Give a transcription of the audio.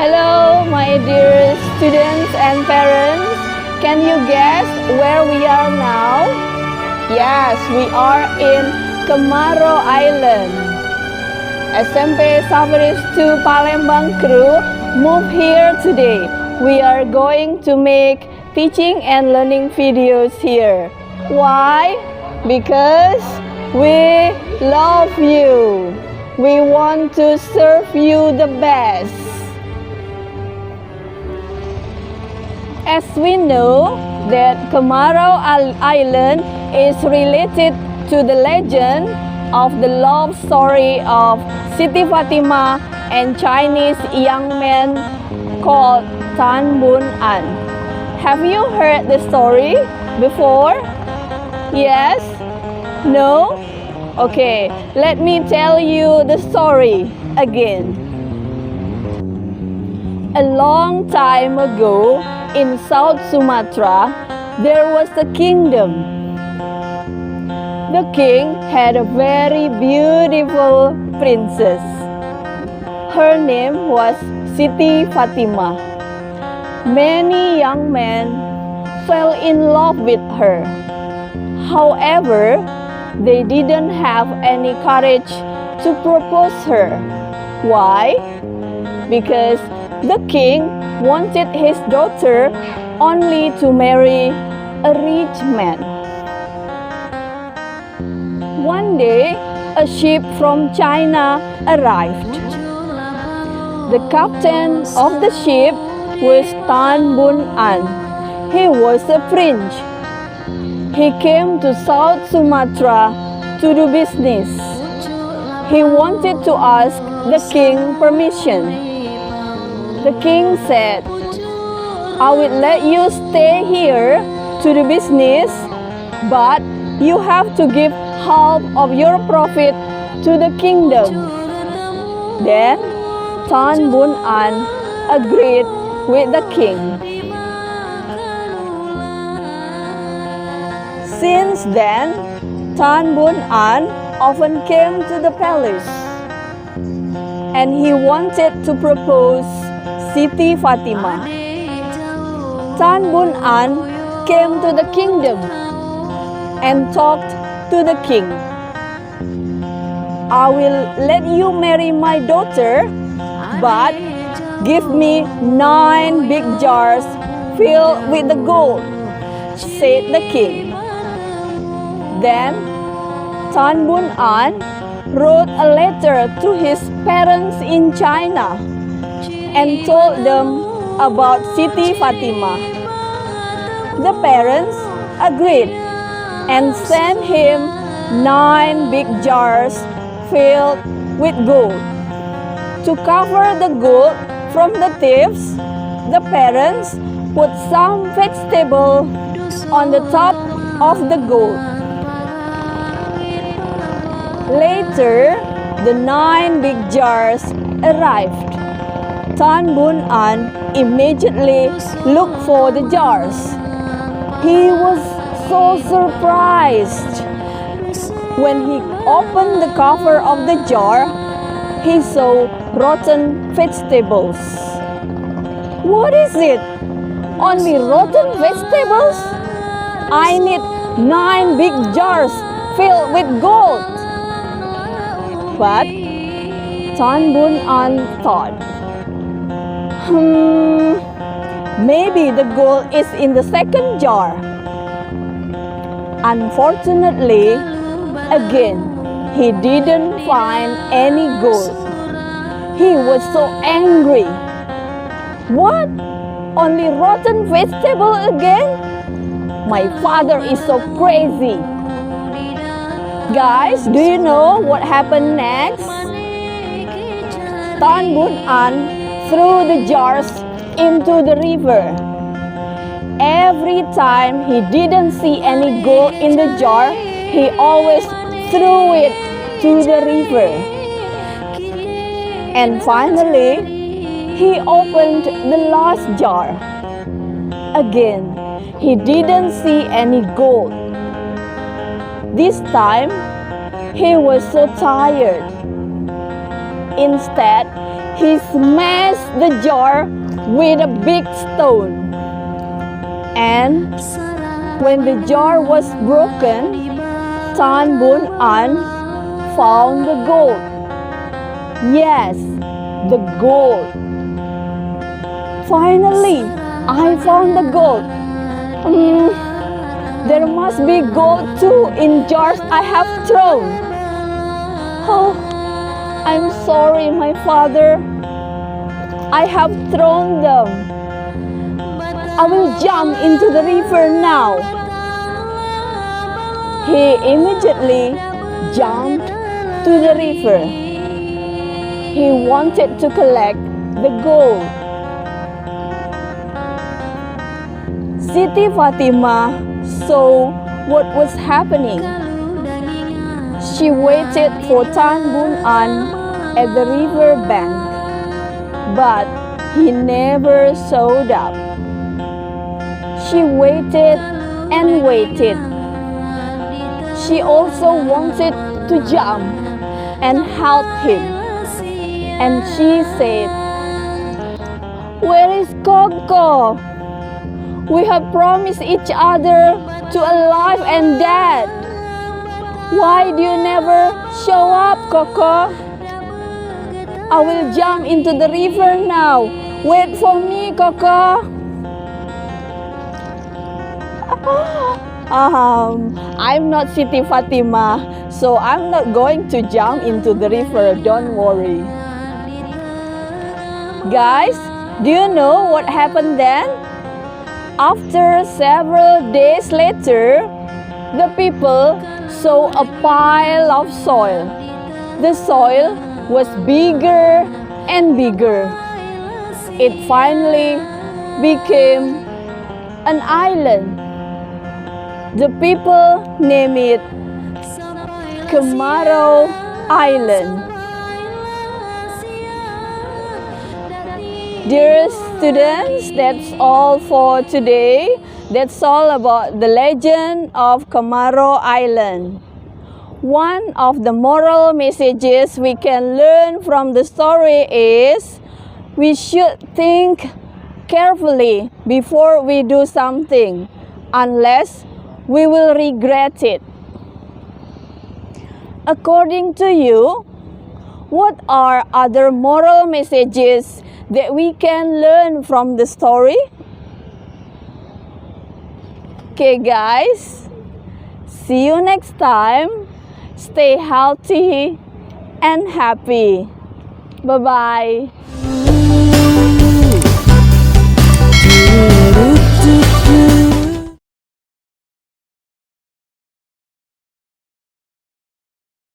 Hello, my dear students and parents. Can you guess where we are now? Yes, we are in Kemaro Island. SMP Safari to Palembang crew move here today. We are going to make teaching and learning videos here. Why? Because we love you. We want to serve you the best. As we know that Kemaro Island is related to the legend of the love story of Siti Fatimah and Chinese young man called Tan Bun An. Have you heard the story before? Yes? No? Okay, let me tell you the story again. A long time ago, in South Sumatra, there was a kingdom. The king had a very beautiful princess. Her name was Siti Fatimah. Many young men fell in love with her. However, they didn't have any courage to propose her. Why? Because the king wanted his daughter only to marry a rich man. One day, a ship from China arrived. The captain of the ship was Tan Bun An. He was a prince. He came to South Sumatra to do business. He wanted to ask the king permission. The king said, I will let you stay here to do business, but you have to give half of your profit to the kingdom. Then Tan Bun An agreed with the king. Since then, Tan Bun An often came to the palace, and he wanted to propose Siti Fatimah. Tan Bun An came to the kingdom and talked to the king. I will let you marry my daughter, but give me 9 big jars filled with the gold, said the king. Then Tan Bun An wrote a letter to his parents in China and told them about Siti Fatimah. The parents agreed and sent him 9 big jars filled with gold. To cover the gold from the thieves, the parents put some vegetable on the top of the gold. Later, the 9 big jars arrived. Tan Bun An immediately looked for the jars. He was so surprised. When he opened the cover of the jar, he saw rotten vegetables. What is it? Only rotten vegetables? I need 9 big jars filled with gold. But Tan Bun An thought, maybe the gold is in the second jar. Unfortunately, again, he didn't find any gold. He was so angry. What? Only rotten vegetable again? My father is so crazy. Guys, do you know what happened next? Tan Bun An threw the jars into the river. Every time he didn't see any gold in the jar, he always threw it to the river. And finally, he opened the last jar. Again, he didn't see any gold. This time, he was so tired. Instead, he smashed the jar with a big stone. And when the jar was broken, Tan Bun An found the gold. Yes, the gold. Finally, I found the gold. There must be gold too in jars I have thrown. Oh, I'm sorry, my father. I have thrown them. I will jump into the river now. He immediately jumped to the river. He wanted to collect the gold. Siti Fatima saw what was happening. She waited for Tan Bun An at the river bank, but he never showed up. She waited and waited. She also wanted to jump and help him. And she said, "Where is Coco? We have promised each other to a life and death. Why do you never show up, Coco? I will jump into the river now. Wait for me, Coco." I'm not Siti Fatima, so I'm not going to jump into the river, don't worry. Guys, do you know what happened then? After several days later, the people saw a pile of soil. The soil was bigger and bigger. It finally became an island. The people named it Kemaro Island. Dear students, that's all for today. That's all about the legend of Kemaro Island. One of the moral messages we can learn from the story is we should think carefully before we do something, unless we will regret it. According to you, what are other moral messages that we can learn from the story? Okay, guys, see you next time. Stay healthy and happy. Bye-bye.